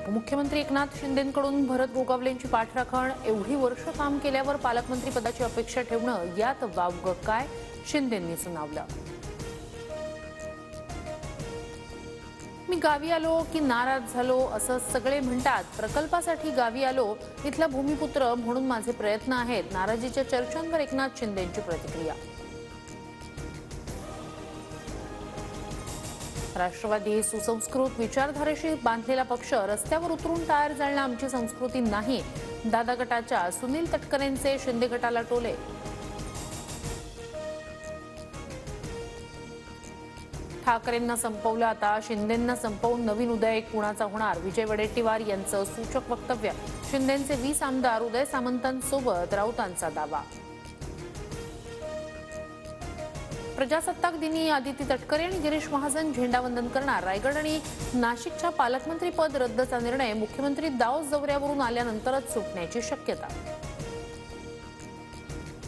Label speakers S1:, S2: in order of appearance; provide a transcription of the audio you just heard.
S1: मुख्यमंत्री एकनाथ शिंदेंकडून भरत गोगावलेंची पाठराखण, एवढी वर्ष काम केल्यावर पालकमंत्री पदाची अपेक्षा ठेवणं यात वावगं काय, शिंदेंनी सुनावलं. मी गावी आलो की नाराज झालो असं सगळे म्हणतात. प्रकल्पासाठी गावी आलो, इथला भूमिपुत्र म्हणून माझे प्रयत्न आहेत. नाराजीच्या चर्चांवर एकनाथ शिंदेंची प्रतिक्रिया. राष्ट्रवादी सुसंस्कृत विचारधारेशी बांधलेला पक्ष, रस्त्यावर उतरून टायर जाळणं आमची संस्कृती नाही. दादा गटाच्या सुनील तटकरेंचे शिंदे गटाला टोले. ठाकरेंना संपवलं, आता शिंदेंना संपवून नवीन उदय कुणाचा होणार, विजय वडेट्टीवार यांचं सूचक वक्तव्य. शिंदेंचे 20 आमदार उदय सामंतांसोबत राऊतांचा दावा. प्रजासत्ताक दिनी आदिती तटकरे आणि गिरीश महाजन झेंडावंदन करणार. रायगड आणि नाशिकच्या पालकमंत्री पद रद्दचा निर्णय मुख्यमंत्री दाओस दौऱ्यावरून आल्यानंतरच सुटण्याची शक्यता.